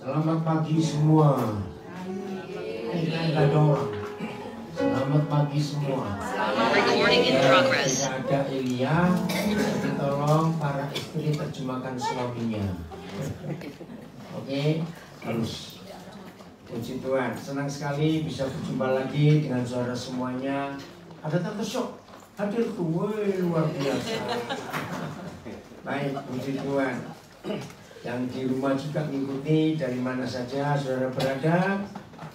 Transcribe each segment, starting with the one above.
Selamat pagi semua. Ada orang. Selamat pagi semua. Recording in progress. Tidak ada Elia, jadi tolong para istri terjemahkan suaminya. Oke, harus. Puji Tuhan, senang sekali bisa berjumpa lagi dengan saudara semuanya. Ada Tante Syok hadir tuh, luar biasa. Baik, puji Tuhan. Yang di rumah juga mengikuti dari mana saja saudara berada.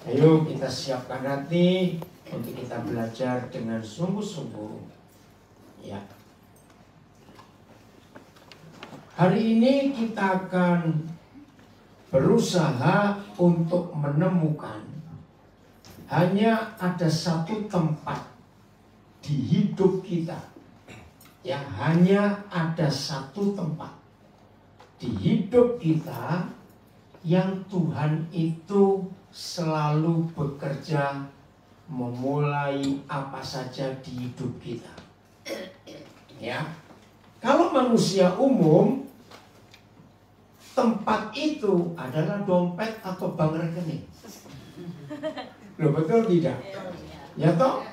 Ayo kita siapkan hati untuk kita belajar dengan sungguh-sungguh. Ya. Hari ini kita akan berusaha untuk menemukan hanya ada satu tempat di hidup kita. Ya, hanya ada satu tempat di hidup kita yang Tuhan itu selalu bekerja memulai apa saja di hidup kita. Ya. Kalau manusia umum, tempat itu adalah dompet atau bank rekening. Loh, betul tidak? Ya toh?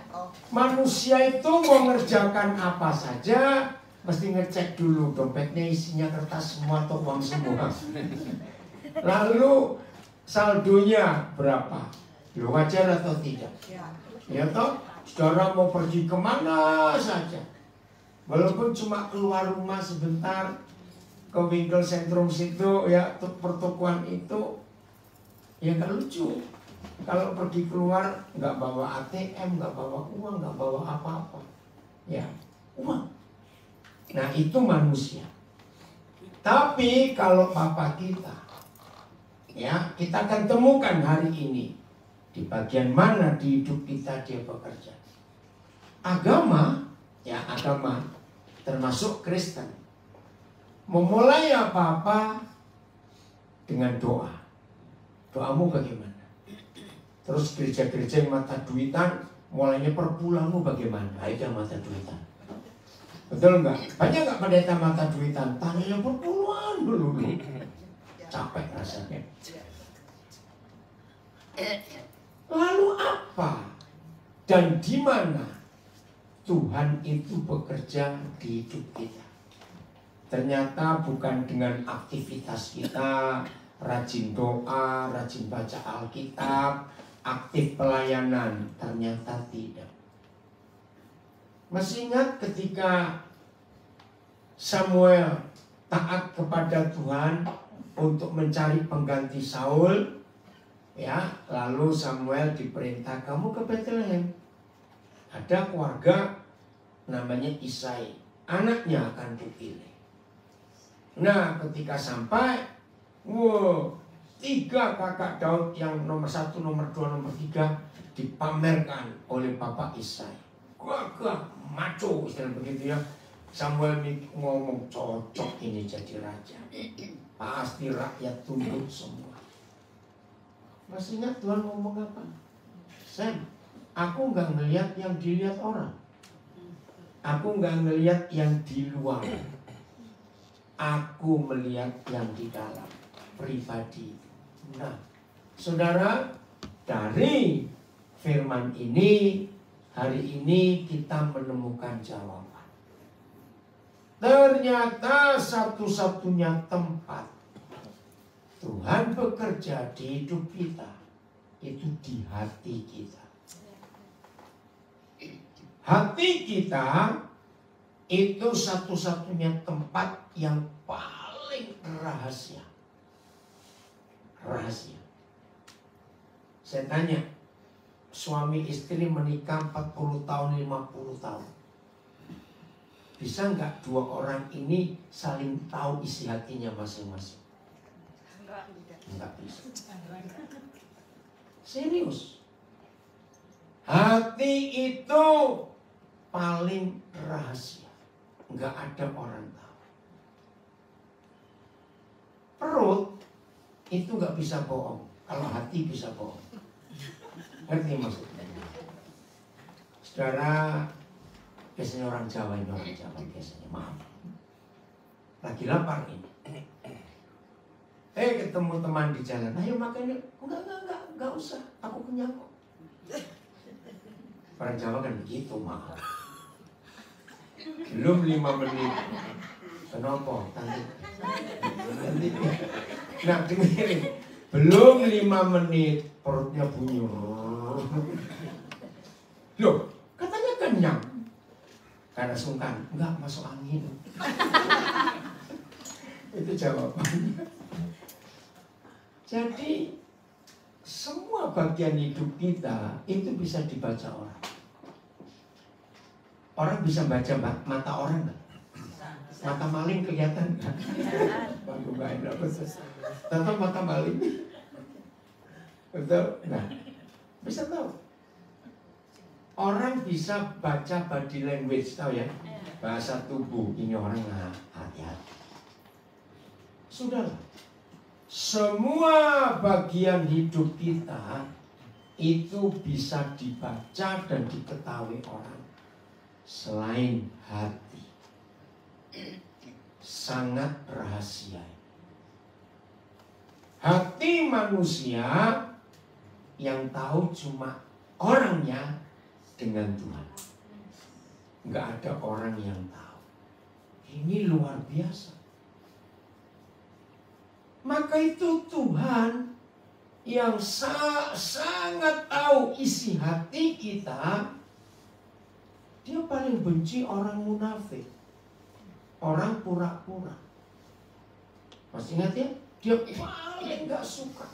Manusia itu mau ngerjakan apa saja mesti ngecek dulu dompetnya isinya kertas semua atau uang semua. Lalu saldonya berapa? Lu wajar atau tidak? Ya toh, saudara mau pergi kemana saja, walaupun cuma keluar rumah sebentar ke Winkle Sentrum situ ya, pertokoan itu, ya nggak lucu. Kalau pergi keluar nggak bawa ATM, nggak bawa uang, nggak bawa apa-apa, ya uang. Nah itu manusia. Tapi kalau Bapa kita, ya kita akan temukan hari ini di bagian mana di hidup kita dia bekerja. Agama, ya agama termasuk Kristen, memulai apa-apa dengan doa. Doamu bagaimana? Terus gereja-gereja yang mata duitan, mulainya perpulangmu bagaimana? Itu yang mata duitan. Betul enggak? Banyak enggak pendeta mata duitan? Tanya perpuluhan dulu. Capek rasanya. Lalu apa dan di mana Tuhan itu bekerja di hidup kita? Ternyata bukan dengan aktivitas kita, rajin doa, rajin baca Alkitab, aktif pelayanan. Ternyata tidak. Masih ingat ketika Samuel taat kepada Tuhan untuk mencari pengganti Saul, ya, lalu Samuel diperintah kamu ke Bethlehem. Ada keluarga namanya Isai, anaknya akan dipilih. Nah, ketika sampai, wow, 3 kakak Daud yang nomor 1, nomor 2, nomor 3 dipamerkan oleh Bapak Isai. Gagah, maco, istilah begitu ya. Samuel ngomong cocok ini jadi raja. Pasti rakyat tunduk semua. Masih ingat Tuhan ngomong apa? Sam, aku nggak ngelihat yang dilihat orang. Aku nggak ngelihat yang di luar. Aku melihat yang di dalam, pribadi. Nah, saudara, dari firman ini, hari ini kita menemukan jawaban. Ternyata satu-satunya tempat Tuhan bekerja di hidup kita itu di hati kita. Hati kita itu satu-satunya tempat yang paling rahasia. Rahasia. Saya tanya, suami istri menikah 40 tahun, 50 tahun. Bisa nggak 2 orang ini saling tahu isi hatinya masing-masing? Enggak bisa. Serius. Hati itu paling rahasia. Enggak ada orang tahu. Perut itu nggak bisa bohong. Kalau hati bisa bohong. Ngerti maksudnya? Saudara, biasanya orang Jawa biasanya, maaf. Lagi lapar ini. ketemu teman di jalan, ayo makan yuk. Enggak usah, aku kenyang kok. Orang Jawa kan begitu, mah. Belum 5 menit. Kenapa? Nanti. Nah, dengerin. Belum 5 menit, perutnya bunyi. Loh, katanya kenyang. Karena sungkan, enggak masuk angin. Itu jawabannya. Jadi semua bagian hidup kita itu bisa dibaca orang. Orang bisa baca mata orang nggak? Mata maling kelihatan nggak? Bagus banget, betul. Tahu mata maling, betul. Nah, bisa tahu. Orang bisa baca body language, tahu ya? Bahasa tubuh ini orang hati-hati. Sudahlah. Semua bagian hidup kita itu bisa dibaca dan diketahui orang. Selain hati, sangat rahasia. Hati manusia yang tahu cuma orangnya dengan Tuhan. Nggak ada orang yang tahu. Ini luar biasa. Maka itu Tuhan yang sangat tahu isi hati kita. Dia paling benci orang munafik, orang pura-pura. Masih ingat ya? Dia paling gak suka.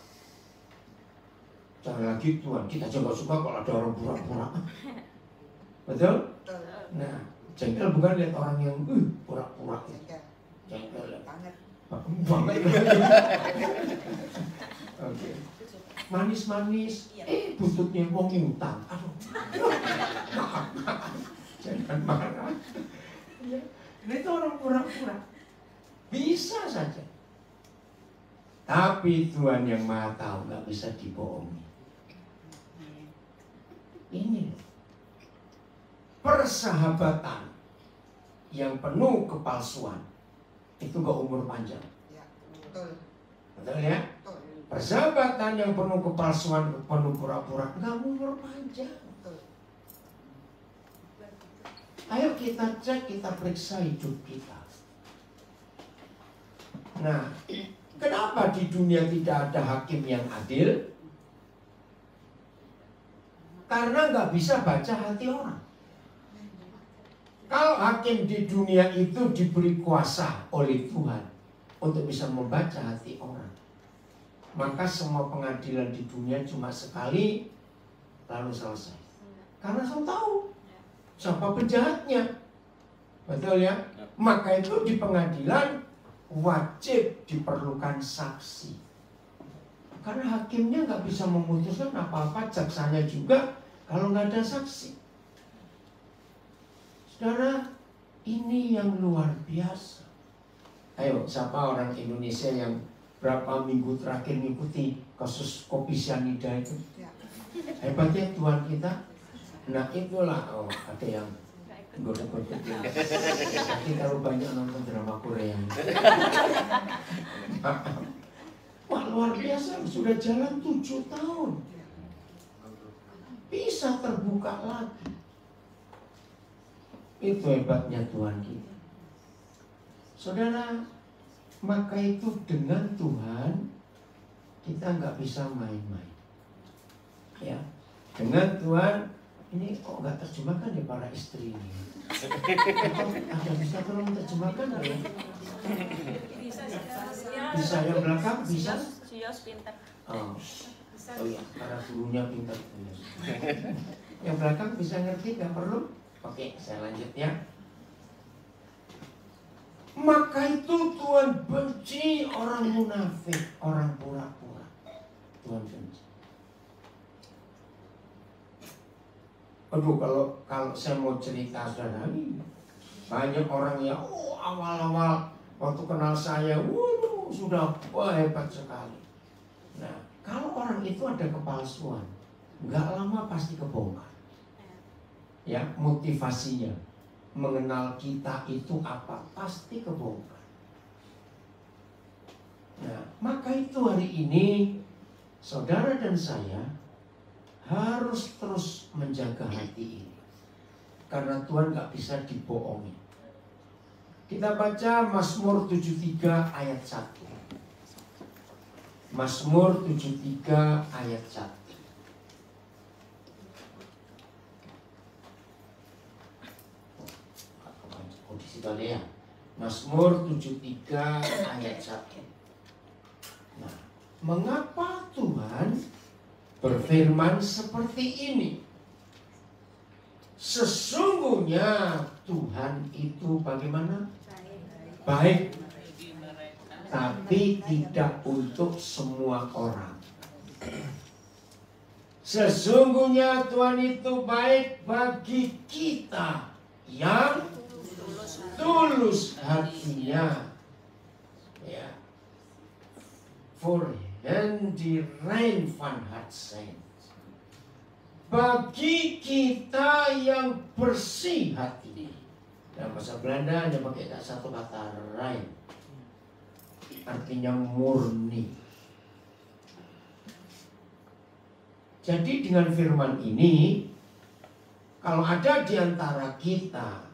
Jangan lagi Tuhan, kita juga suka kalau ada orang pura-pura. Betul? Nah, jengkel bukan lihat orang yang pura-pura. Jengkel banget. Oke. Manis-manis, buntutnya mau ngutang. Aduh, jangan marah. Ini itu orang pura-pura. Bisa saja. Tapi Tuhan yang Maha Tahu nggak bisa dibohongi. Ini persahabatan yang penuh kepalsuan. Itu gak umur panjang. Ya, betul. Betul ya? Betul. Persahabatan yang penuh kepalsuan, penuh pura-pura, gak umur panjang. Betul. Ayo kita cek, kita periksa hidup kita. Nah, kenapa di dunia tidak ada hakim yang adil? Karena gak bisa baca hati orang. Kalau hakim di dunia itu diberi kuasa oleh Tuhan untuk bisa membaca hati orang, maka semua pengadilan di dunia cuma sekali lalu selesai. Karena saya tahu siapa penjahatnya. Betul ya? Maka itu di pengadilan wajib diperlukan saksi. Karena hakimnya nggak bisa memutuskan apa-apa, jaksanya juga kalau nggak ada saksi. Saudara, ini yang luar biasa. Ayo, siapa orang Indonesia yang berapa minggu terakhir mengikuti kasus kopi cyanida itu? Hebatnya Tuhan kita. Nah itulah, ada yang goda-goda. Tapi terlalu banyak nonton drama Korea. Wah, luar biasa, sudah jalan 7 tahun. Bisa terbuka lagi. Itu hebatnya Tuhan kita. Saudara, maka itu dengan Tuhan kita nggak bisa main-main. Ya, dengan Tuhan ini kok nggak terjemahkan ya para istri ini? Ada bisa tolong terjemahkan ya? Bisa yang belakang bisa? Oh iya, para gurunya pintar. Yang belakang bisa ngerti, nggak perlu? Oke, saya lanjut ya. Maka itu Tuhan benci orang munafik, orang pura-pura. Tuhan benci. Aduh, kalau saya mau cerita saudara, banyak orang yang awal-awal waktu kenal saya, sudah hebat sekali. Nah, kalau orang itu ada kepalsuan, nggak lama pasti kebongkar. Ya, motivasinya mengenal kita itu apa pasti kebongkar. Nah, Maka itu hari ini saudara dan saya harus terus menjaga hati ini. Karena Tuhan gak bisa dibohongi. Kita baca Mazmur 73 ayat 1. Mazmur 73 ayat 1. Oh, di situ ada ya. Mazmur 73 ayat 1. Nah, mengapa Tuhan berfirman seperti ini? Sesungguhnya Tuhan itu bagaimana? Baik, tapi tidak untuk semua orang. Sesungguhnya Tuhan itu baik bagi kita yang tulus hatinya. Ya. For hen die rein van hart zijn. Bagi kita yang bersih hati. Dalam bahasa Belanda hanya pakai satu kata rein, artinya murni. Jadi dengan firman ini, kalau ada di antara kita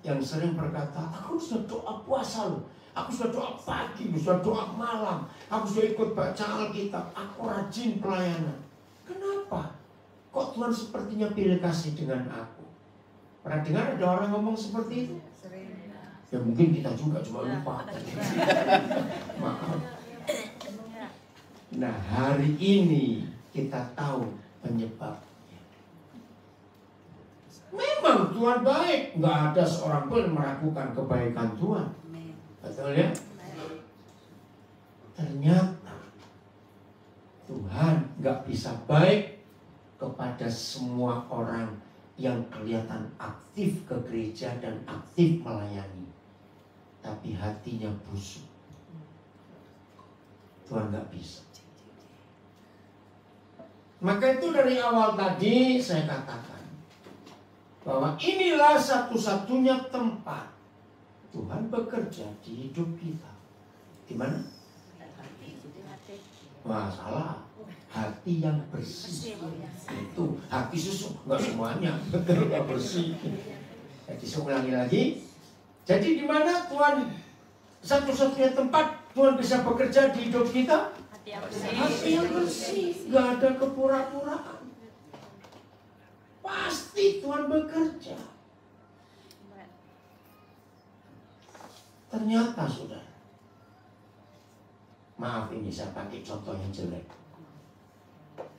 yang sering berkata, aku sudah doa puasa loh, aku sudah doa pagi, sudah doa malam, aku sudah ikut baca Alkitab, aku rajin pelayanan. Kenapa? Kok Tuhan sepertinya pilih kasih dengan aku? Pernah dengar ada orang ngomong seperti itu? Ya mungkin kita juga cuma lupa. Maaf. Nah, hari ini kita tahu penyebabnya. Memang Tuhan baik, nggak ada seorang pun meragukan kebaikan Tuhan. Betul ya? Ternyata Tuhan nggak bisa baik kepada semua orang yang kelihatan aktif ke gereja dan aktif melayani, tapi hatinya busuk. Tuhan nggak bisa. Maka itu dari awal tadi saya katakan bahwa inilah satu-satunya tempat Tuhan bekerja di hidup kita. Di mana? Wah, salah. Hati yang bersih. Itu hati susu, nggak semuanya betul nggak bersih. Jadi saya ulangi lagi. Jadi di mana Tuhan satu-satunya tempat Tuhan bisa bekerja di hidup kita? Hati yang bersih, nggak ada kepura-puraan. Pasti Tuhan bekerja. Ternyata saudara, maaf ini saya pakai contoh yang jelek.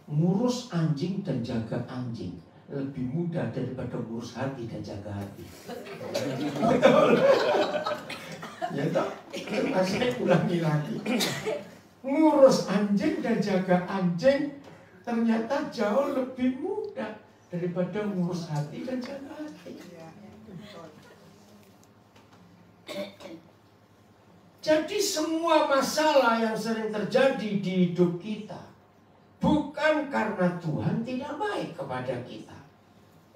Ngurus anjing dan jaga anjing lebih mudah daripada ngurus hati dan jaga hati. Betul. Ya toh, saya ulangi lagi. Ngurus anjing dan jaga anjing ternyata jauh lebih mudah daripada ngurus hati dan jaga hati. Jadi semua masalah yang sering terjadi di hidup kita bukan karena Tuhan tidak baik kepada kita.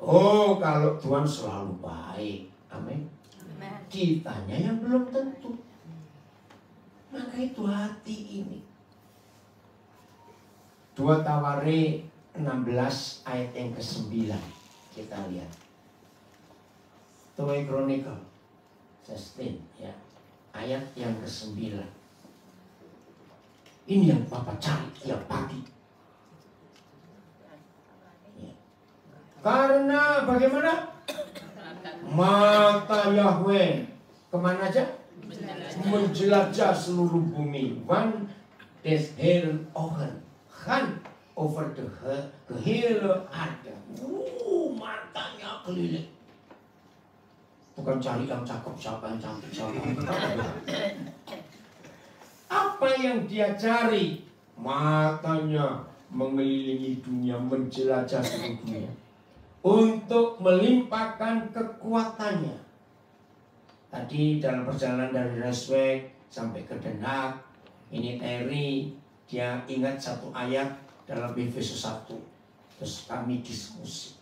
Oh, kalau Tuhan selalu baik, amin. Kitanya yang belum tentu. Maka itu hati ini. 2 Tawari 16 ayat yang ke-9. Kita lihat. 2 Chronicle 16 ya. Ayat yang ke-9. Ini yang Bapak cari tiap pagi. Ya. Karena bagaimana? Mata Yahweh kemana aja? Menjelajah seluruh bumi. One des Herren ogen gaan over de gehele aarde. Matanya keliling. Bukan cari yang cakep, siapa yang cantik, siapa yang apa yang dia cari? Matanya mengelilingi dunia, menjelajah seluruh dunia untuk melimpahkan kekuatannya. Tadi dalam perjalanan dari Rijswijk sampai ke Den Haag, ini Terry, dia ingat satu ayat dalam Efesus 1. Terus kami diskusi.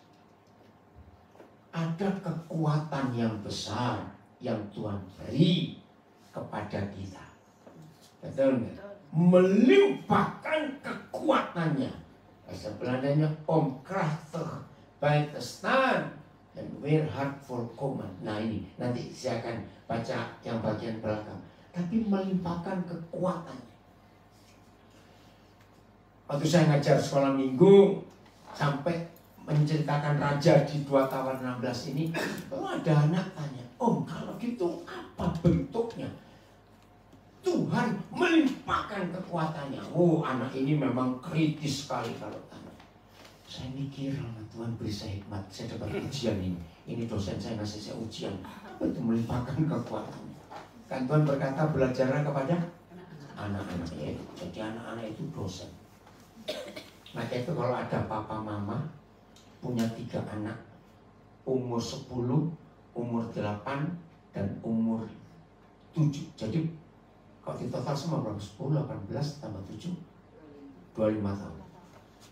Ada kekuatan yang besar yang Tuhan beri kepada kita. Betul nggak? melimpahkan kekuatannya. Bahasa Belandanya om krachtig bij te staan en weer hard volkomen. Nah ini nanti saya akan baca yang bagian belakang. Tapi melimpahkan kekuatannya. Waktu saya ngajar sekolah minggu sampai menceritakan raja di 2 Tawar 16 ini, ada anak tanya, Om kalau gitu apa bentuknya? Tuhan melimpahkan kekuatannya. Oh, anak ini memang kritis sekali kalau tanya. Saya mikir, Tuhan beri saya hikmat, saya dapat ujian ini. Ini dosen saya ngasih saya ujian. Apa itu melimpahkan kekuatannya? Kan Tuhan berkata belajarlah kepada anak-anak itu. Jadi anak-anak itu dosen. Maka itu kalau ada papa mama punya 3 anak, umur 10, umur 8, dan umur 7. Jadi kalau di total semua berapa? 10, 18, tambah 7, 25 tahun.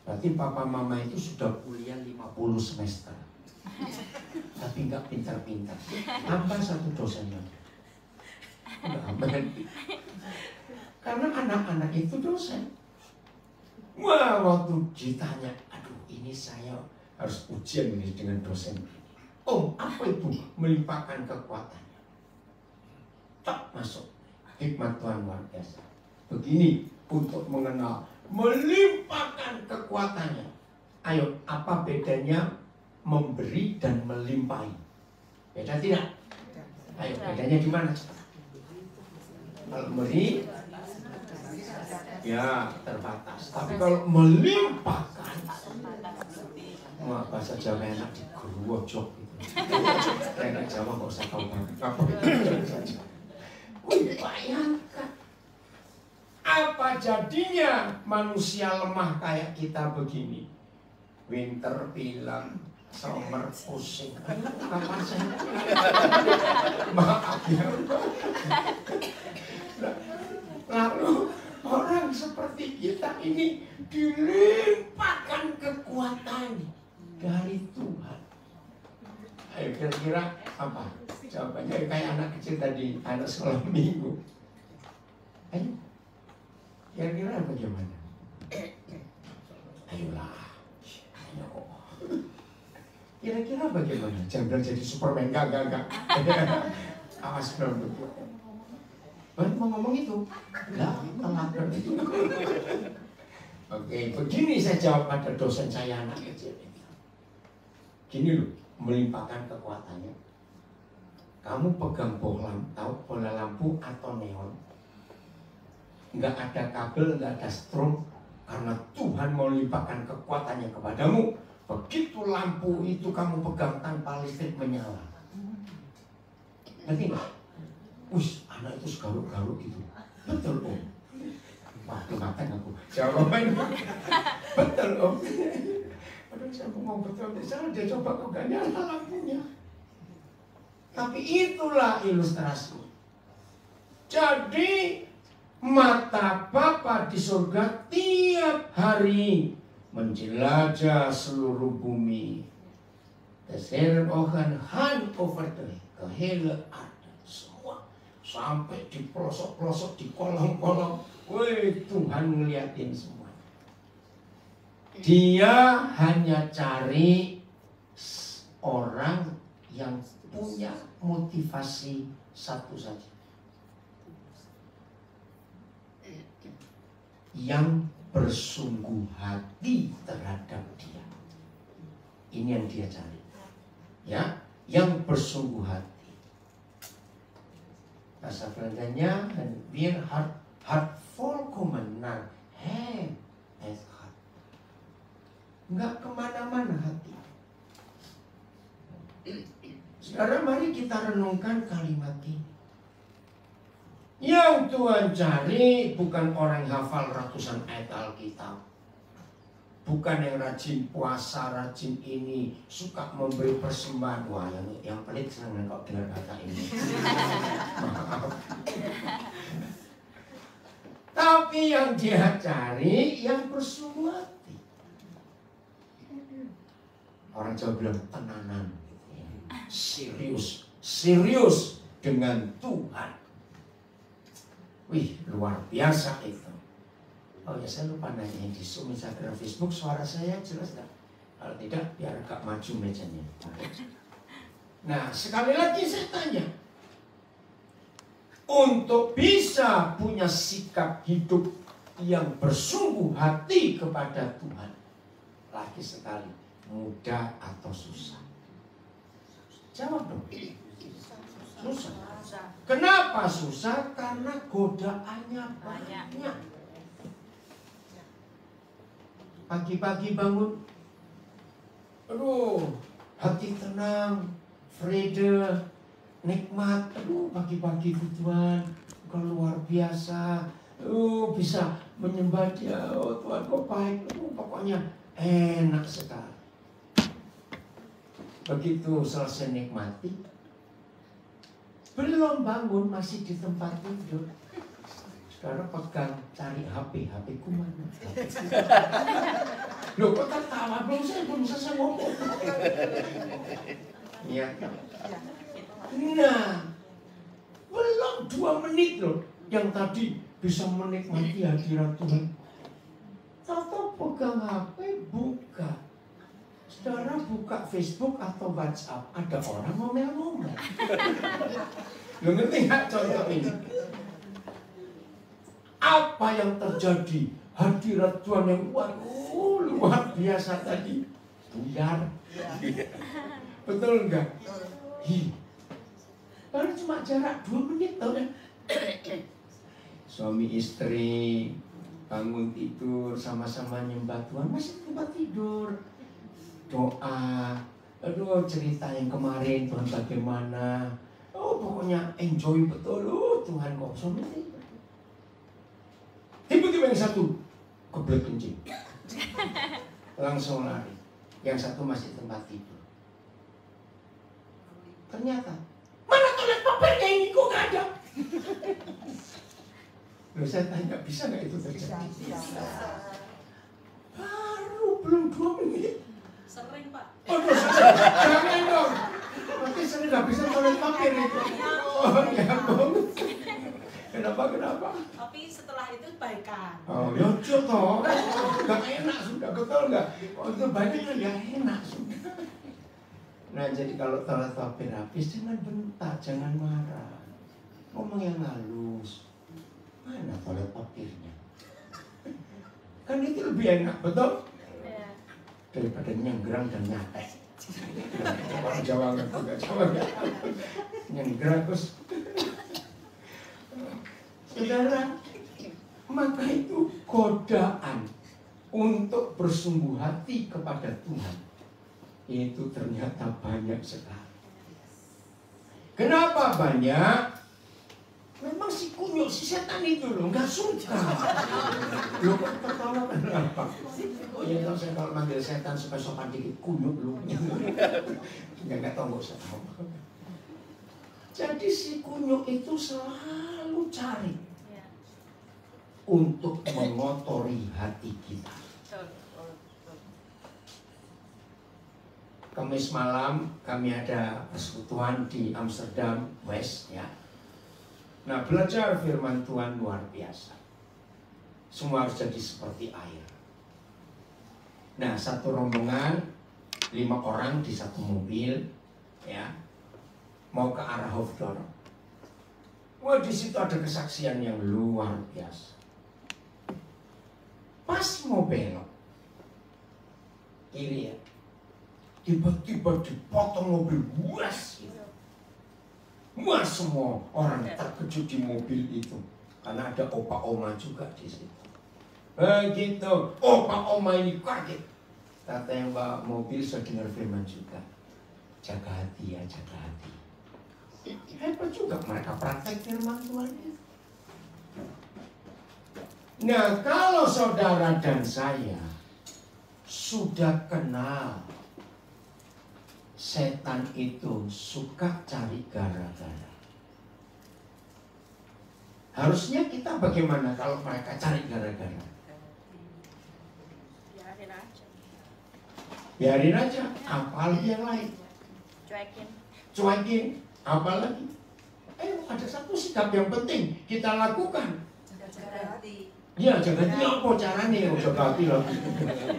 Berarti papa mama itu sudah kuliah 50 semester. Tapi nggak pintar-pintar. Tambah 1 dosen lagi. Karena anak-anak itu dosen. Wah, waktu ditanya, aduh ini saya harus ujian ini dengan dosen. Oh, apa itu melimpahkan kekuatannya? Tak masuk. Hikmat Tuhan luar biasa. Begini untuk mengenal melimpahkan kekuatannya. Ayo, apa bedanya memberi dan melimpahi? Beda tidak? Ayo, bedanya di mana? Kalau memberi, ya terbatas. Tapi kalau melimpahkan, wah bahasa Jawa enak digerojok gitu. Enak Jawa nggak usah tahu banget. Apa itu? Bayangkan apa jadinya manusia lemah kayak kita begini. Winter bilang, summer pusing. Kapan saya? Maaf ya. Lalu orang seperti kita ini dilimpahkan kekuatan dari Tuhan. Ayo kira-kira apa? Jawabannya kayak anak kecil tadi, anak sekolah minggu. Ayo, kira-kira bagaimana? Ayolah, ayo. Kira-kira bagaimana? Jangan jadi Superman, enggak. Awas belum betul. Baru mau ngomong itu, enggak, telat itu. Oke, begini saya jawab pada dosen saya anak kecil ini. Gini loh, melimpahkan kekuatannya. Kamu pegang bola lampu atau neon, nggak ada kabel, nggak ada strom, karena Tuhan mau limpahkan kekuatannya kepadamu. Begitu lampu itu kamu pegang tanpa listrik menyala. Ngerti nggak? Anak itu segaruk-garuk gitu. Betul Om. Wah, kemakan aku. Jawabannya betul Om. Aduh, saya mau betul. Saya dia coba kok gak nyala lampunya. Tapi itulah ilustrasi. Jadi mata Bapa di surga tiap hari menjelajah seluruh bumi. Deseren ogen hand over the hele aarde. Semua sampai di pelosok-pelosok, di kolong-kolong. Wih, Tuhan ngeliatin semua. Dia hanya cari orang yang punya motivasi satu saja, yang bersungguh hati terhadap dia. Ini yang dia cari, ya, yang bersungguh hati. Bahasa Belandanya wir hart volkomen naar hem het gaat. Nggak kemana-mana hati. Sekarang mari kita renungkan kalimat ini. Yang Tuhan cari bukan orang yang hafal ratusan ayat Alkitab, bukan yang rajin puasa, rajin ini, suka memberi persembahan. Wah, yang pelit senang kok dengar kata ini. Maaf. Tapi yang dia cari yang bersungguh hati. Orang Jawa bilang tenanan. Serius dengan Tuhan. Wih, luar biasa itu. Oh ya, saya lupa nanya di Zoom, Instagram, Facebook, suara saya jelas nggak? Kalau tidak, biar agak maju mejanya. Nah, sekali lagi saya tanya, untuk bisa punya sikap hidup yang bersungguh hati kepada Tuhan, lagi sekali, mudah atau susah? Jawab dong. Susah. Kenapa susah? Karena godaannya banyak. Pagi-pagi bangun, aduh, hati tenang, vrede, nikmat. Aduh, pagi-pagi Tuhan, kau luar biasa. Bisa menyembah Dia. Oh Tuhan, kau baik. Pokoknya enak sekali. Begitu selesai nikmati, belum bangun, masih di tempat tidur. Sekarang pegang, cari HP ku mana? Loh, kok tertawa? Belum selesai ngomong. Ya. Nah, belum 2 menit loh, yang tadi bisa menikmati hadirat Tuhan. Tahu pegang HP, buka. Saudara buka Facebook atau WhatsApp, ada orang ngomel-ngomel. Lo ngerti nggak contoh ini? Apa yang terjadi? Hadirat Tuhan yang luar biasa tadi. Buyar. Betul enggak? Baru cuma jarak 2 menit tau kan? Suami istri bangun tidur sama-sama nyembah Tuhan, masih tempat tidur. Doa, aduh cerita yang kemarin Tuhan bagaimana. Oh pokoknya enjoy betul. Tuhan kok suami istri. Tiba-tiba yang satu kebelet kencing, langsung lari. Yang satu masih tempat tidur. Ternyata mana toilet papirnya ini kok gak ada? Loh, saya tanya, bisa gak itu terjadi? Baru belum 2 menit. Sering Pak. Aduh, jangan dong. Nanti sering gak bisa toilet papir itu. Oh ya bang. Kenapa? Tapi setelah itu baikan. Oh, ya toh. Gak enak sudah, betul gak? Oh, itu banyak ya enak sudah. Nah, jadi kalau toilet papir habis, jangan bentak, jangan marah. Ngomong yang halus. Mana toilet papirnya? Kan itu lebih enak, betul? Daripada nyenggerang dan nyatek. Orang Jawa nggak Jawa nggak. Nyenggerang terus. Saudara, maka itu godaan untuk bersungguh hati kepada Tuhan itu ternyata banyak sekali. Kenapa banyak? Memang si kunyuk, si setan itu loh nggak suka. Lo kok ketawa kenapa? Oh ya kalau saya kalau manggil setan supaya sopan dikit, kunyuk lu. Nggak tahu, nggak usah tahu. Jadi si kunyuk itu selalu cari untuk mengotori hati kita. Kamis malam kami ada persekutuan di Amsterdam West ya. Nah, belajar firman Tuhan luar biasa. Semua harus jadi seperti air. Nah, satu rombongan 5 orang di satu mobil ya. Mau ke arah Hoofddorp. Wah, di situ ada kesaksian yang luar biasa. Pas mau belok kiri ya, tiba-tiba dipotong mobil buas gitu. Wah, semua orang terkejut di mobil itu karena ada opa oma juga di situ. Begitu opa oma ini kaget. Kata yang bawa mobil sudah dengar firman juga. Jaga hati ya, jaga hati. Hebat juga mereka praktek firman Tuhan itu. Nah, kalau saudara dan saya sudah kenal setan itu suka cari gara-gara. Harusnya kita bagaimana kalau mereka cari gara-gara? Biarin aja. Biarin aja. Apalagi yang lain? Cuekin. Apalagi? Ada satu sikap yang penting kita lakukan. Jaga hati. Ya jaga hati apa caranya ya jaga hati lagi.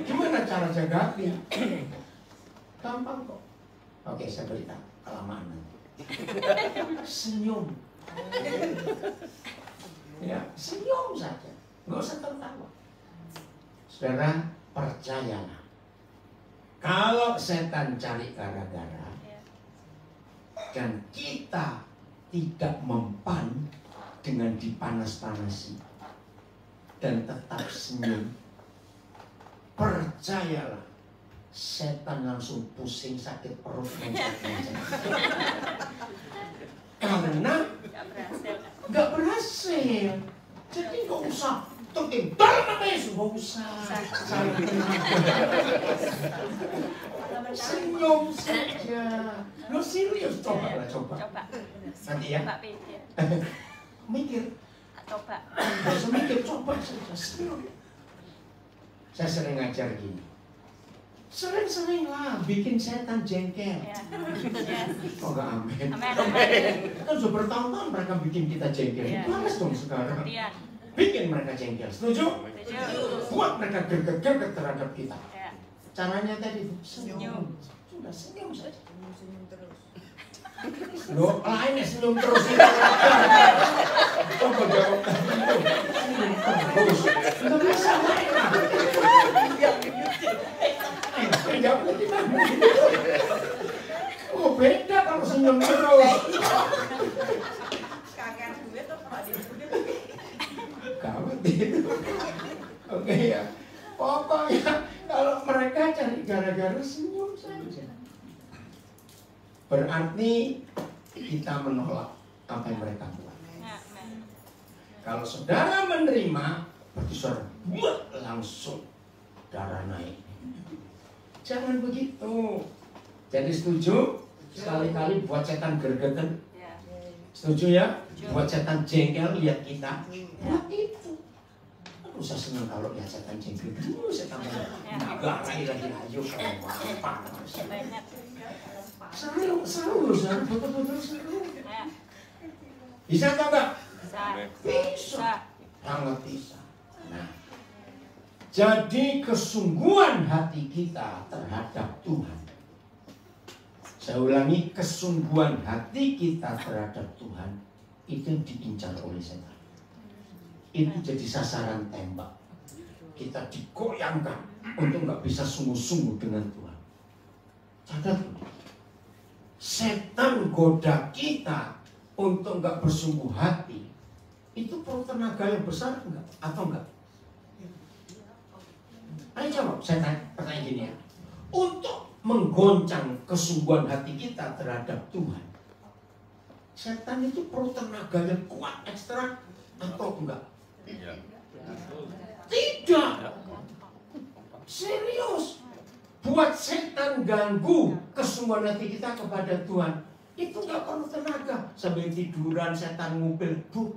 Gimana cara jaga hati? Gampang kok. Oke, saya beritahu kelamaan nanti. Senyum. Ya, senyum saja. Nggak usah tertawa. Saudara, percayalah. Kalau setan cari gara-gara dan kita tidak mempan dengan dipanas-panasi dan tetap senyum, percayalah, setan langsung pusing, sakit perut, loncat-loncat. Karena nggak berhasil. Jadi nggak usah tertim dalam nama Yesus, nggak usah. Senyum saja. Lo serius, coba. Nanti ya. Mikir. Coba. Nggak usah mikir, coba saja. Senyum. Saya sering ngajar gini. Sering-sering lah bikin setan jengkel. Oh enggak, amin. Kan sudah bertahun-tahun mereka bikin kita jengkel. Males dong sekarang. Bikin mereka jengkel. Setuju? Buat mereka gerget-gerget terhadap kita. Caranya tadi senyum. Sudah senyum saja. Senyum terus. Loh, lainnya senyum terus. Coba jawab tadi itu. Senyum terus. Enggak bisa lain lah. Jawabnya di mana? Oh beda kalau senyum terus. Kakek gue tuh kalau dia Gawat itu. Oke ya. Pokoknya kalau mereka cari gara-gara senyum saja. Berarti kita menolak apa yang mereka buat. Kalau saudara menerima, berarti saudara buat langsung darah naik. Jangan begitu. Jadi setuju? Sekali-kali buat setan gergetan. Setuju ya? Buat setan jengkel lihat kita. Buat itu. Aku usah senang kalau lihat setan jengkel. Dulu setan garai lagi, ayo kamu apa? Seru, betul-betul seru. Bisa atau enggak? Bisa. Sangat bisa. Nah, jadi kesungguhan hati kita terhadap Tuhan. Saya ulangi, kesungguhan hati kita terhadap Tuhan itu yang diincar oleh setan. Itu jadi sasaran tembak. Kita digoyangkan untuk nggak bisa sungguh-sungguh dengan Tuhan. Catat, setan goda kita untuk nggak bersungguh hati. Itu perlu tenaga yang besar enggak? Atau enggak? Ayo jawab, saya tanya pertanyaan gini ya. Untuk menggoncang kesungguhan hati kita terhadap Tuhan, setan itu perlu tenaga yang kuat ekstra atau enggak? Tidak. Serius. Buat setan ganggu kesungguhan hati kita kepada Tuhan, itu enggak perlu tenaga. Sambil tiduran setan ngupil, bu.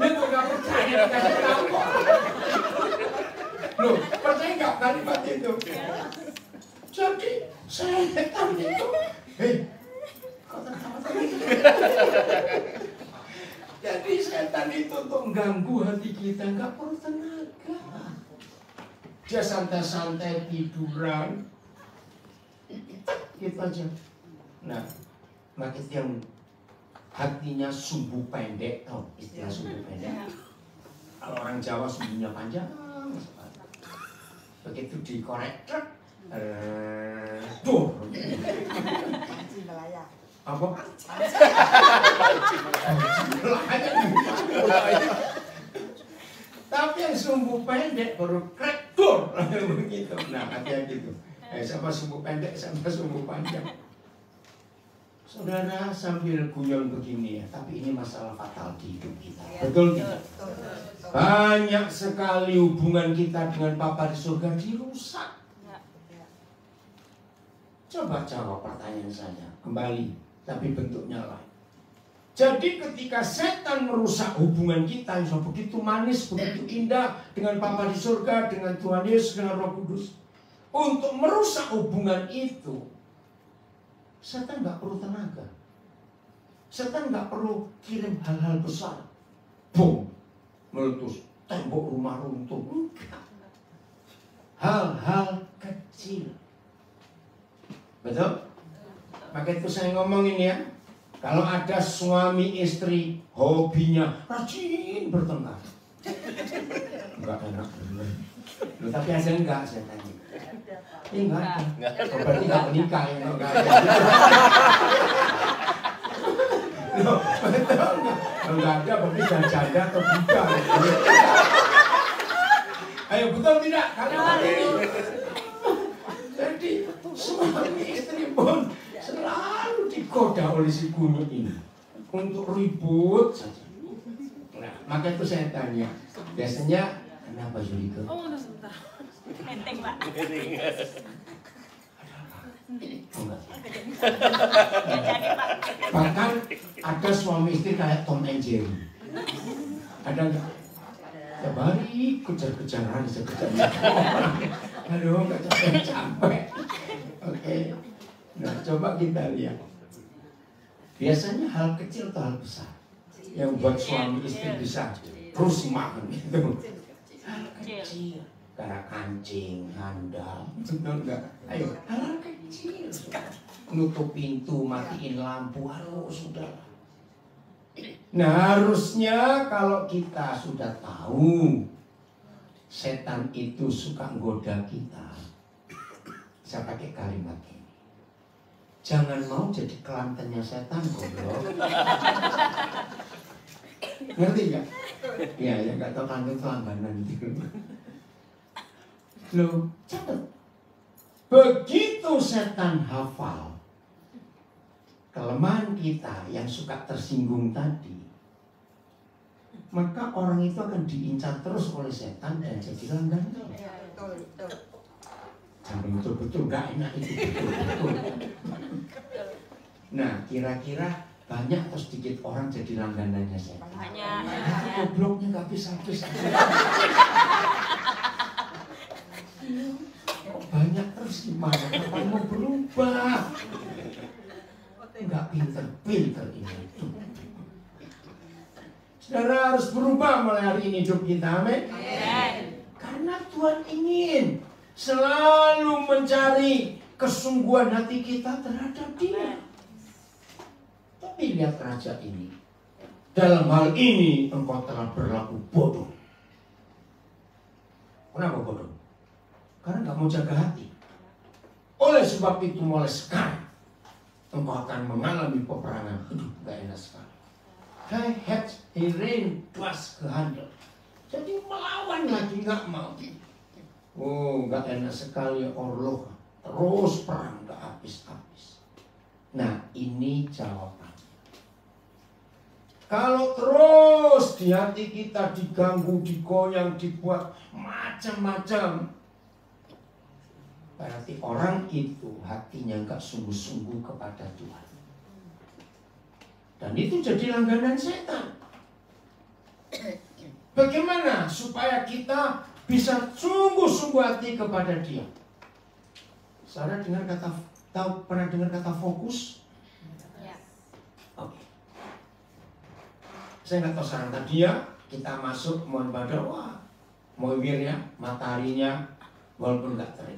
Itu nggak percaya dikasih tahu kok. Loh, percaya nggak kalimat itu? Jadi setan itu, kok tertawa tadi? Jadi setan itu untuk mengganggu hati kita nggak perlu tenaga. Dia santai-santai tiduran, gitu aja. Nah, makin yang hatinya sumbu pendek, tahu istilah sumbu pendek? Kalau orang Jawa sumbunya panjang, begitu dikorek, duh. Apa? Tapi yang sumbu pendek baru krek, duh, begitu. Nah, hati-hati gitu. Sama sumbu pendek sama sumbu panjang. Saudara sambil guyon begini ya, tapi ini masalah fatal di hidup kita. Betul tidak? Banyak sekali hubungan kita dengan Bapa di surga dirusak. Coba jawab pertanyaan saya kembali, tapi bentuknya lain. Jadi ketika setan merusak hubungan kita yang begitu manis, begitu indah dengan Bapa di surga, dengan Tuhan Yesus, dengan Roh Kudus, untuk merusak hubungan itu, setan nggak perlu tenaga. Setan nggak perlu kirim hal-hal besar. Bom, meletus, tembok rumah runtuh. Enggak. Hal-hal kecil. Betul? Maka itu saya ngomong ini ya. Kalau ada suami istri hobinya rajin bertengkar. Enggak enak bener. Loh, tapi ada enggak saya tanya? Ini enggak ada. Oh, berarti enggak menikah ya, enggak ada. Loh, betul enggak? Enggak ada berarti janda atau bukan. Ayo, betul tidak? Kalian ini. Jadi suami istri pun selalu digoda oleh si kunyit ini untuk ribut saja. Nah, maka itu saya tanya, biasanya kenapa Yuriko? Oh, sebentar. Enteng, Pak. Enggak. Bahkan ada suami istri kayak Tom and Jerry. Ada enggak? Ya bari kejar-kejaran, aduh nggak capek. Oke. Nah coba kita lihat. Biasanya hal kecil atau hal besar yang buat suami istri bisa terus makan gitu. Hal kecil, kayak kancing, handal, betul nggak? Ayo, hal kecil. Nutup pintu, matiin lampu, halo sudah. Nah harusnya kalau kita sudah tahu setan itu suka menggoda kita, saya pakai kalimat ini. Jangan mau jadi kelantennya setan, goblok. Ngerti nggak? Ya, yang nggak tahu kelanten itu langganan gitu. Loh, catat. Begitu setan hafal kelemahan kita yang suka tersinggung tadi, maka orang itu akan diincar terus oleh setan dan jadi langganan. Sampai betul-betul gak enak itu betul-betul. Nah, kira-kira banyak atau sedikit orang jadi langganannya setan? Banyak. Gobloknya gak habis-habis. Banyak terus gimana? Kapan mau berubah? Enggak pinter-pinter ini. Saudara harus berubah mulai hari ini hidup kita, amin. Karena Tuhan ingin selalu mencari kesungguhan hati kita terhadap Dia. Tapi lihat raja ini. Dalam hal ini engkau telah berlaku bodoh. Kenapa bodoh? Karena nggak mau jaga hati. Oleh sebab itu mulai sekarang engkau akan mengalami peperangan. Aduh, gak enak sekali. Hij het hierin dwars gehandeld. Jadi melawan lagi, gak mau. Oh, gak enak sekali ya Orlog. Terus perang, gak habis-habis. Nah, ini jawaban. Kalau terus di hati kita diganggu, digoyang, dibuat macam-macam, berarti orang itu hatinya enggak sungguh-sungguh kepada Tuhan. Dan itu jadi langganan setan. Bagaimana supaya kita bisa sungguh-sungguh hati kepada Dia? Saudara pernah dengar kata fokus? Ya. Oke. Saya nggak tahu saran tadi ya. Kita masuk mohon pada mau wirnya, mataharinya, walaupun nggak terik.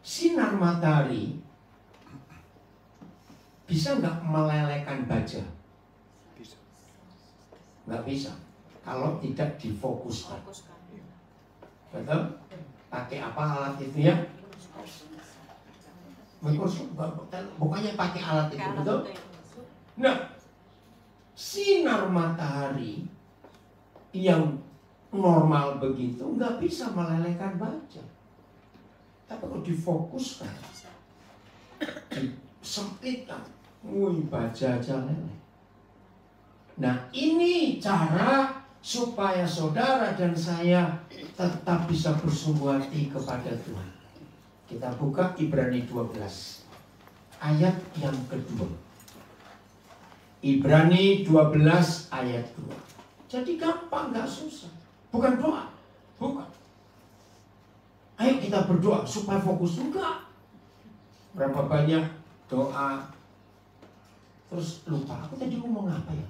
Sinar matahari bisa nggak melelehkan baja? Bisa. Nggak bisa. Kalau tidak difokuskan. Betul? Pakai apa alat itu ya? Bukannya pakai alat itu, betul? Nah, sinar matahari yang normal begitu nggak bisa melelehkan baja. Tapi kalau difokuskan, disempitkan, baja aja leleh. Nah, ini cara supaya saudara dan saya tetap bisa bersungguh hati kepada Tuhan. Kita buka Ibrani 12 ayat yang kedua. Ibrani 12 ayat 2. Jadi gampang, gak susah. Bukan doa, bukan. Ayo kita berdoa supaya fokus. Enggak. Berapa banyak doa Terus lupa, aku tadi ngomong apa ya?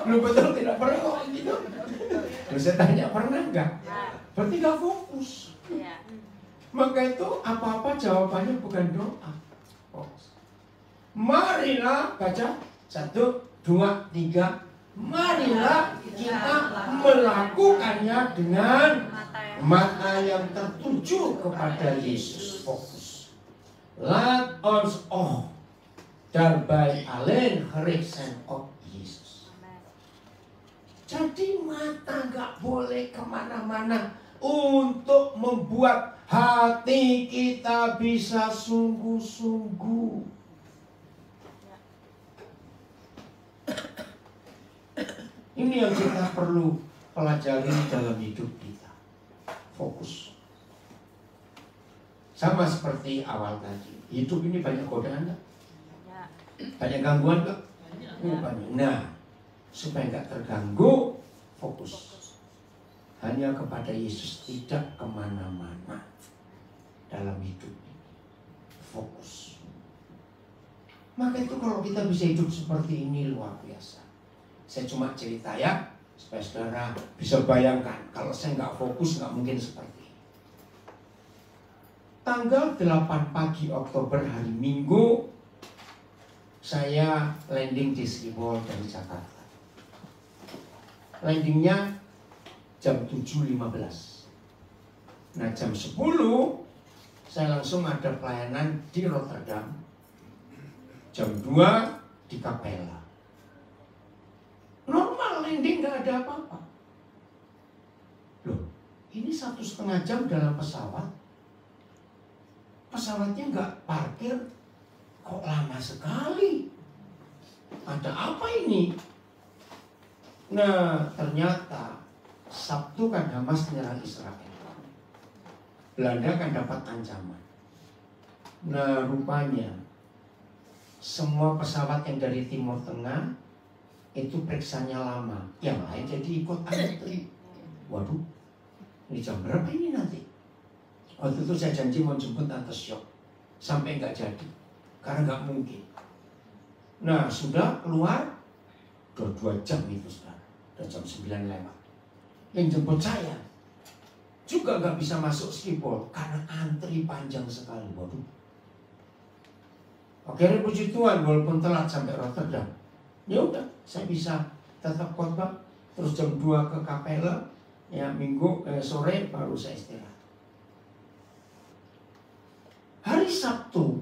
Lu betul tidak pernah ngomong gitu? Terus saya tanya, pernah nggak? Berarti nggak fokus. Iya. Maka itu apa-apa jawabannya bukan doa. Fokus. Marilah baca 1, 2, 3. Marilah kita melakukannya dengan mata yang tertuju kepada Yesus. Fokus. Laat ons daarbij alleen gericht zijn op Yesus. Jadi mata gak boleh kemana-mana untuk membuat hati kita bisa sungguh-sungguh. Ini yang kita perlu pelajari dalam hidup kita. Fokus. Sama seperti awal tadi. Hidup ini banyak godaan gak? Banyak gangguan gak? Banyak. Nah, supaya gak terganggu, fokus. Hanya kepada Yesus, tidak kemana-mana dalam hidup ini. Fokus. Maka itu kalau kita bisa hidup seperti ini luar biasa. Saya cuma cerita ya, supaya saudara bisa bayangkan. Kalau saya nggak fokus, nggak mungkin seperti ini. Tanggal 8 pagi Oktober hari Minggu, saya landing di Schiphol dari Jakarta. Landingnya jam 7.15. Nah jam 10 saya langsung ada pelayanan di Rotterdam. Jam 2 di Capella. Normal landing gak ada apa-apa. Loh, ini 1,5 jam dalam pesawat. Pesawatnya gak parkir. Kok lama sekali? Ada apa ini? Nah, ternyata Sabtu kan Hamas menyerang Israel. Belanda kan dapat ancaman. Nah, rupanya semua pesawat yang dari Timur Tengah itu periksanya lama. Yang lain jadi ikut antri. Waduh, ini jam berapa ini nanti? Waktu itu saya janji mau jemput Tante Syok. Sampai nggak jadi. Karena nggak mungkin. Nah sudah keluar 2 jam itu sudah jam 9 lewat. Yang jemput saya juga nggak bisa masuk Schiphol karena antri panjang sekali. Waduh. Akhirnya puji Tuhan walaupun telat sampai Rotterdam. Ya udah, saya bisa tetap khotbah. Terus jam 2 ke Capella. Ya minggu sore baru saya istirahat. Hari Sabtu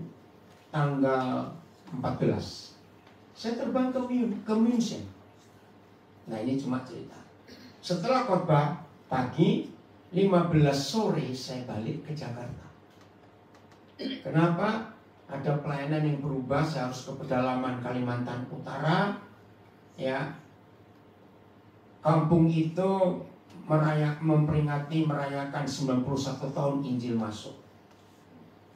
tanggal 14 saya terbang ke München. Nah ini cuma cerita. Setelah khotbah pagi 15 sore saya balik ke Jakarta. Kenapa? Ada pelayanan yang berubah. Saya harus ke pedalaman Kalimantan Utara. Ya, kampung itu merayakan 91 tahun Injil masuk.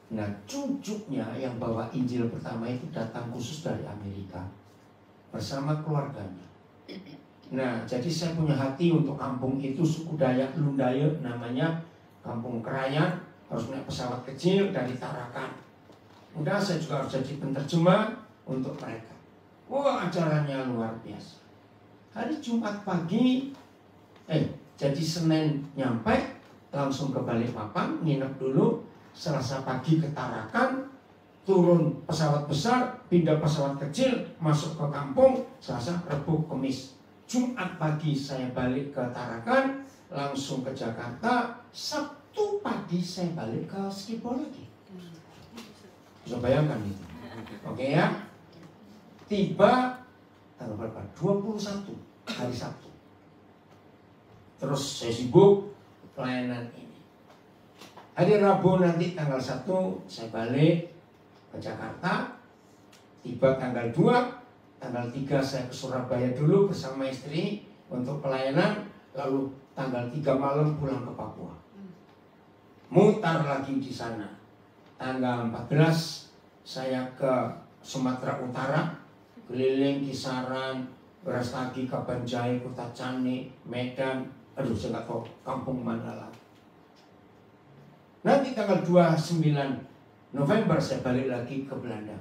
Nah cucunya yang bawa Injil pertama itu datang khusus dari Amerika bersama keluarganya. Nah jadi saya punya hati untuk kampung itu, suku Dayak Lundaye namanya, kampung Krayan. Harus naik pesawat kecil dari Tarakan. Udah saya juga harus jadi penerjemah untuk mereka. Wah acaranya luar biasa. Hari Jumat pagi jadi Senin nyampe, langsung ke Balikpapan, nginep dulu. Selasa pagi ke Tarakan, turun pesawat besar, pindah pesawat kecil, masuk ke kampung. Selasa, Rabu, Kamis. Jumat pagi saya balik ke Tarakan, langsung ke Jakarta. Sabtu pagi saya balik ke Schiphol lagi. Bisa bayangkan itu. Oke ya. Tiba tanggal berapa? 21 hari Sabtu. Terus saya sibuk pelayanan ini. Hari Rabu nanti tanggal 1 saya balik ke Jakarta. Tiba tanggal 2, tanggal 3 saya ke Surabaya dulu bersama istri untuk pelayanan. Lalu tanggal 3 malam pulang ke Papua. Mutar lagi di sana. Tanggal 14 saya ke Sumatera Utara, keliling Kisaran, Brastagi, Kabanjai, Kota Cane, Medan. Aduh saya nggak tahu kampung mana lagi. Nanti tanggal 29 November saya balik lagi ke Belanda.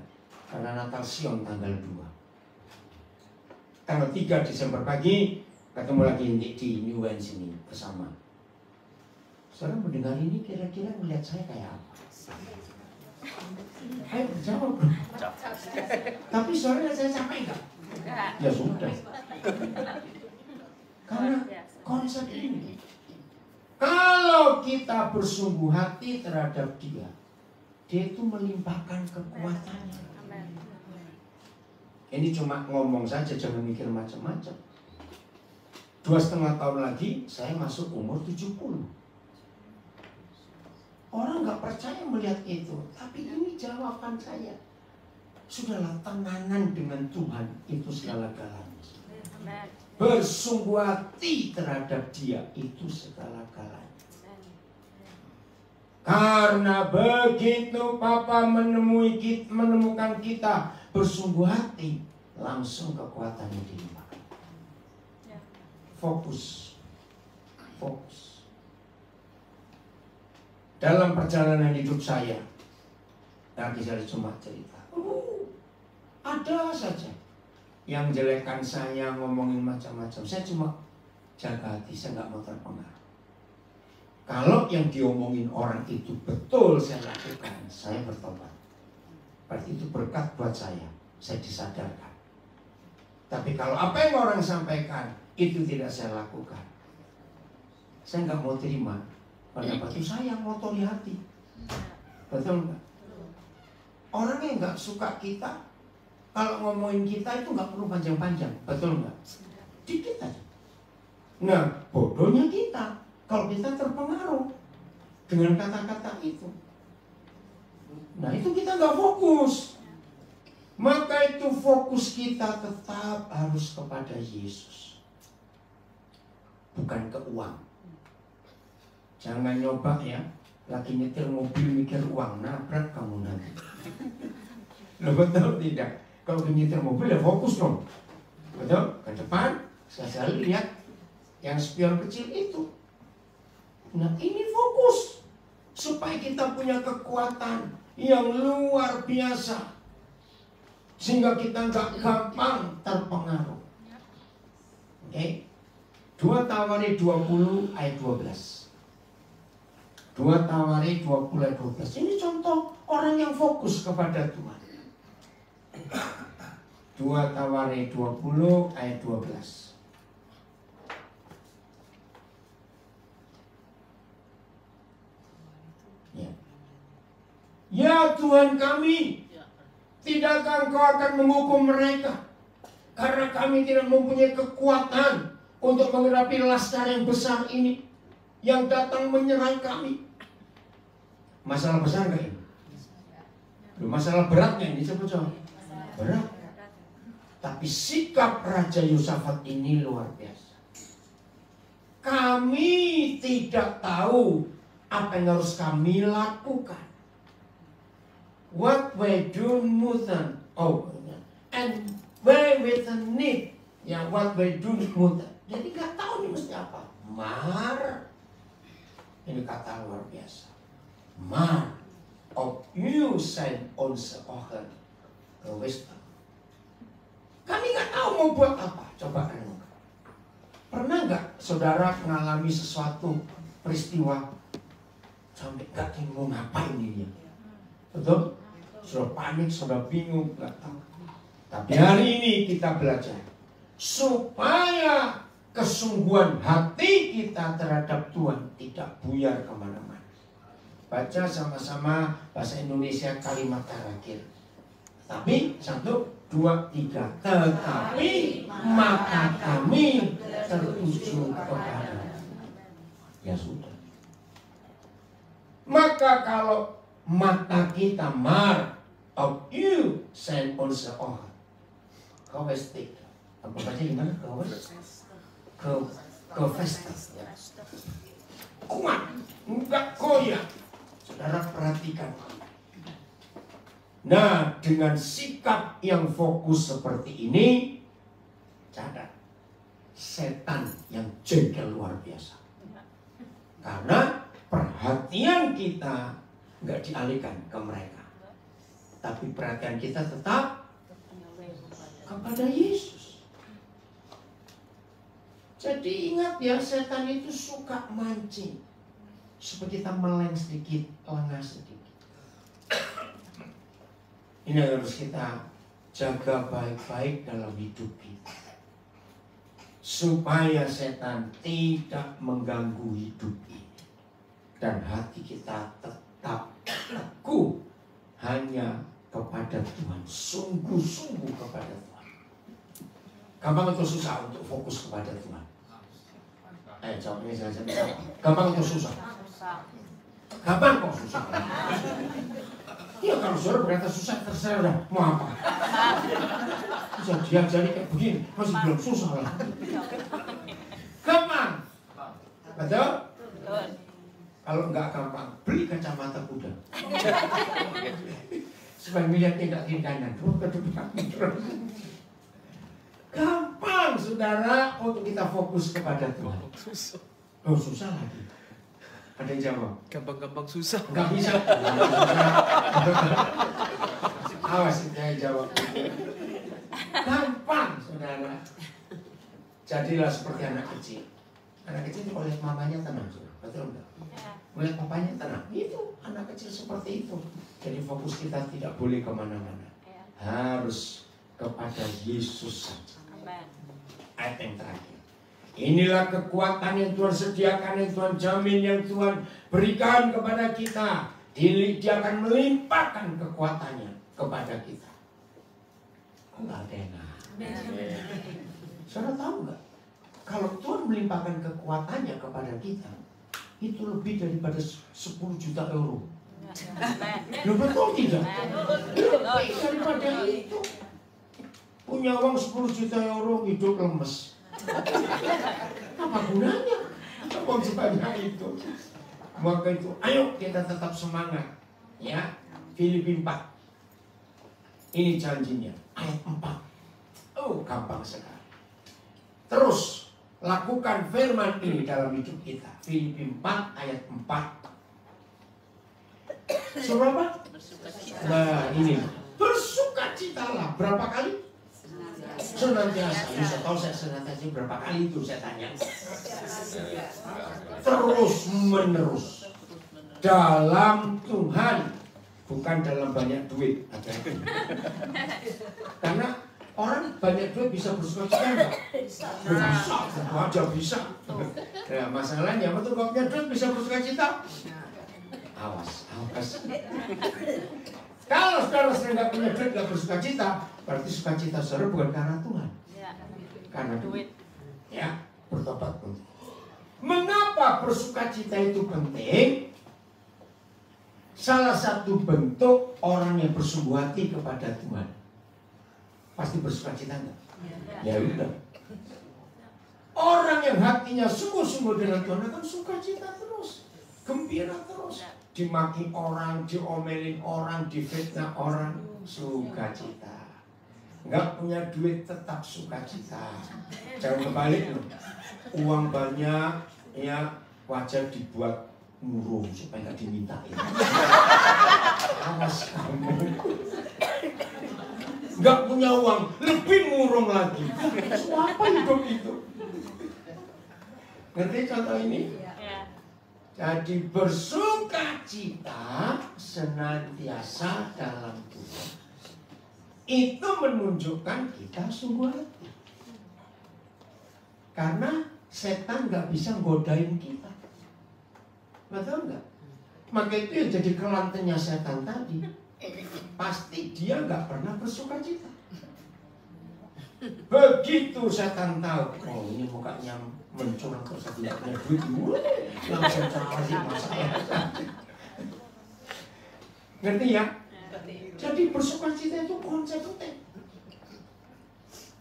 Karena Natal Sion tanggal 2. Tanggal 3 Desember pagi ketemu lagi di New Wine sini bersama. Saudara mendengar ini kira-kira melihat saya kayak apa? Ayo jawab. Tapi saudara saya capek enggak? Ya sudah. Karena konsep ini, kalau kita bersungguh hati terhadap dia itu melimpahkan kekuatannya. Ini cuma ngomong saja, jangan mikir macam-macam. 2,5 tahun lagi saya masuk umur 70. Orang nggak percaya melihat itu, tapi ini jawaban saya. Sudahlah, tenanan dengan Tuhan itu segala-galanya. Bersungguh hati terhadap dia itu segala-galanya. Karena begitu Papa menemukan kita bersungguh hati, langsung kekuatannya dilimpahkan. Fokus. Dalam perjalanan hidup saya, tadi saya cuma cerita, ada saja yang jelekan saya, ngomongin macam-macam. Saya cuma jaga hati, saya nggak mau terpengaruh. Kalau yang diomongin orang itu betul saya lakukan, saya bertobat. Berarti itu berkat buat saya disadarkan. Tapi kalau apa yang orang sampaikan itu tidak saya lakukan, saya nggak mau terima. Pendapat itu saya yang ngotori hati. Betul nggak? Orang yang nggak suka kita, kalau ngomongin kita itu nggak perlu panjang-panjang. Betul nggak? Dikit aja. Nah, bodohnya kita kalau kita terpengaruh dengan kata-kata itu. Nah, itu kita nggak fokus. Maka itu fokus kita tetap harus kepada Yesus, bukan ke uang. Jangan nyoba ya, lagi nyetir mobil mikir uang, nabrak kamu nanti. Loh, betul tidak? Kalau nyetir mobil ya fokus dong. Betul? Ke depan, saya selalu lihat yang spion kecil itu. Nah, ini fokus supaya kita punya kekuatan yang luar biasa, sehingga kita nggak gampang terpengaruh. Oke? 2 Tawari 20 ayat 12. 2 Tawari 20 ayat 12. Ini contoh orang yang fokus kepada Tuhan. 2 Tawari 20 ayat 12. Ya Tuhan kami, tidakkah Engkau akan menghukum mereka? Karena kami tidak mempunyai kekuatan untuk menghadapi laskar yang besar ini yang datang menyerang kami. Masalah besar gak ini? Masalah beratnya ini coba. Berat. Tapi sikap Raja Yosafat ini luar biasa. Kami tidak tahu apa yang harus kami lakukan. What we do mutan, and where we need, ya what we do mutan. Jadi nggak tahu nih mesti apa. Mar, ini kata luar biasa. Mar, of you send on seorang ke wisdom. Kami nggak tahu mau buat apa. Coba renungkan. Pernah nggak saudara mengalami sesuatu peristiwa sampai nggak tahu mau ngapain ini? Betul? Sudah panik, sudah bingung, nggak tahu. Tapi hari ini kita belajar supaya kesungguhan hati kita terhadap Tuhan tidak buyar kemana-mana. Baca sama-sama bahasa Indonesia kalimat terakhir. Tapi 1, 2, 3. Tetapi mata kami tertuju kepada. Ya sudah. Maka kalau mata kita mar of you send on seorang. Kau vestik. Apa baca gimana? Kau ke festa. Ya. Kuat, enggak goyah. Saudara perhatikan. Nah, dengan sikap yang fokus seperti ini, catat, setan yang jengkel luar biasa. Karena perhatian kita nggak dialihkan ke mereka, tapi perhatian kita tetap kepada Yesus. Jadi ingat ya, setan itu suka mancing supaya kita meleng sedikit, lengah sedikit. Ini harus kita jaga baik-baik dalam hidup kita, supaya setan tidak mengganggu hidup ini dan hati kita tetap teguh hanya kepada Tuhan, sungguh-sungguh kepada Tuhan. Gampang atau susah untuk fokus kepada Tuhan? Jawabnya saya gampang atau susah? Gampang kok susah? Ya kalau saudara berkata susah, terserah udah mau apa? Bisa diajari kayak begini, masih belum susah lah. Gampang, betul? Kalau nggak gampang, beli kacamata kuda. Supaya melihatnya nggak kiri kanan, ke depan. Gampang, saudara, untuk kita fokus kepada Tuhan. Oh, susah lagi. Ada yang jawab? Gampang-gampang susah. Nggak bisa. Awas, saya jawab. Gampang, saudara. Jadilah seperti anak kecil. Anak kecil oleh mamanya tenang, saudara. Betul enggak? Oleh papanya tenang. Itu anak kecil seperti itu. Jadi fokus kita tidak boleh kemana-mana. Harus kepada Yesus saja. Ayat yang terakhir. Inilah kekuatan yang Tuhan sediakan, yang Tuhan jamin, yang Tuhan berikan kepada kita. Dia akan melimpahkan kekuatannya kepada kita. Enggak ada yang Saudara tahu nggak? Kalau Tuhan melimpahkan kekuatannya kepada kita, itu lebih daripada 10 juta euro. Loh, betul tidak? Lebih daripada itu. Punya uang 10 juta euro, hidup lemes. Apa gunanya uang sebanyak itu? Maka itu, ayo kita tetap semangat. Ya, Filipi 4. Ini janjinya, ayat 4. Oh, gampang sekali. Terus lakukan firman ini dalam hidup kita. Filipi 4 ayat 4. Surah apa? Nah, ini bersukacitalah. Berapa kali? Senantiasa. Bisa tahu saya senantiasa berapa kali itu saya tanya. Terus menerus dalam Tuhan, bukan dalam banyak duit. Karena orang banyak duit bisa bersukacita enggak? Bisa, tentu aja bisa. Nah, masalahnya betul kalau punya duit bisa bersukacita? Awas. Kalau saudara nggak punya duit, nggak bersukacita, berarti sukacita saudara bukan karena Tuhan, karena duit. Ya, bertobat penting. Mengapa bersukacita itu penting? Salah satu bentuk orang yang bersungguh hati kepada Tuhan pasti bersukacita enggak? Ya udah. Orang yang hatinya sungguh-sungguh dengan Tuhan akan sukacita terus, gembira terus. Dimaki orang, diomelin orang, difitnah orang, sukacita. Enggak punya duit tetap sukacita. Jangan kebalik loh. Uang banyak, ya wajar dibuat murung supaya nggak dimintain. Awas kamu. Nggak punya uang, lebih murung lagi. Apa hidup itu? Ngerti contoh ini? Jadi bersukacita senantiasa dalam Tuhan. Itu menunjukkan kita sungguh hati. Karena setan nggak bisa godain kita. Betul nggak? Maka itu yang jadi kelantennya setan tadi. Pasti dia nggak pernah bersukacita. Begitu setan tahu, oh ini mukanya mencurang terus tidak punya duit, langsung cari masalah. Ngerti ya? Jadi bersukacita itu konsep penting.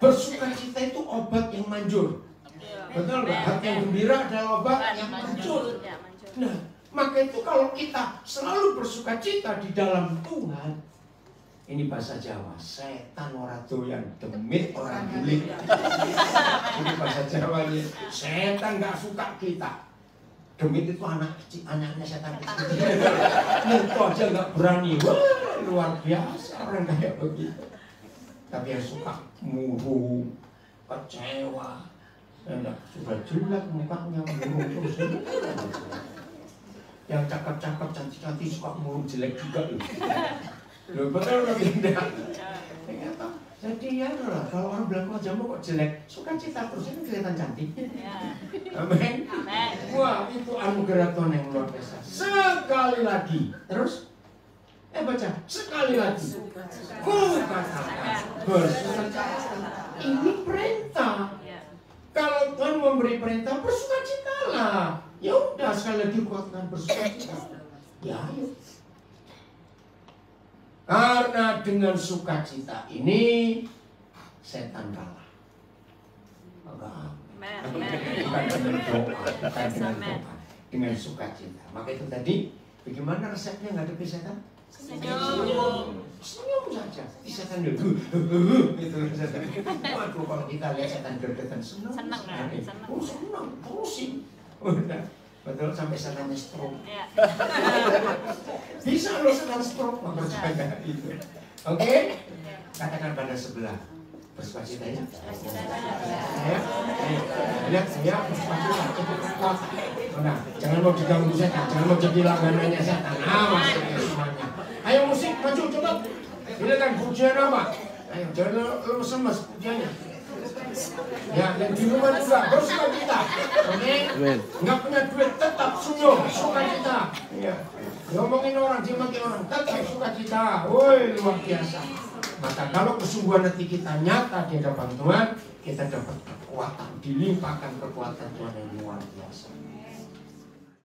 Bersukacita itu obat yang manjur. Betul nggak? Hati yang gembira adalah obat yang manjur. Nah, maka itu kalau kita selalu bersukacita di dalam Tuhan, ini bahasa Jawa, setan ora doyan, demit orang bulik. Ini bahasa Jawanya, setan nggak suka kita. Demit itu anaknya setan kecil. Itu aja nggak berani. Wah, luar biasa orang kayak begitu. Tapi yang suka murung, kecewa, sudah jelek mukanya murung terus. Yang cakep-cakep, cantik-cantik suka murung jelek juga loh. Loh betul atau tidak? Jadi ya lah, kalau orang bilang wajahmu kok jelek, sukacita terus ini kelihatan cantik. Amin. Wah, itu anugerah Tuhan yang luar biasa. Sekali lagi, terus baca sekali lagi. Katakan bersukacita. Ini perintah. Kalau Tuhan memberi perintah, bersukacitalah. Ya udah, sekali lagi kuatkan bersukacita. Ya, ayo. Karena dengan sukacita ini setan kalah. Bukan dengan doa, dengan sukacita. Maka itu tadi, bagaimana resepnya menghadapi setan? Senyum saja. Setan itu setan. Waduh, kalau kita lihat setan gergetan senang. Senang, pusing. Betul, sampai setannya stroke. Bisa loh setan stroke, percaya itu. Oke? Katakan pada sebelah. Bersukacita ya. Ya. Lihat saya bersukacita cukup kuat. Nah, jangan mau diganggu setan, jangan mau jadi langganannya setan. Awas semuanya. Ayo musik maju cepat. Silakan pujian apa? Ayo jangan lemes pujiannya. Ya, yang di rumah juga bersukacita. Oke? Nggak punya duit tetap senyum, sukacita. Ya. Ngomongin orang, dimaki orang, tetap sukacita. Woi, luar biasa. Maka kalau kesungguhan hati kita nyata di hadapan Tuhan, kita dapat kekuatan, dilimpahkan kekuatan Tuhan yang luar biasa.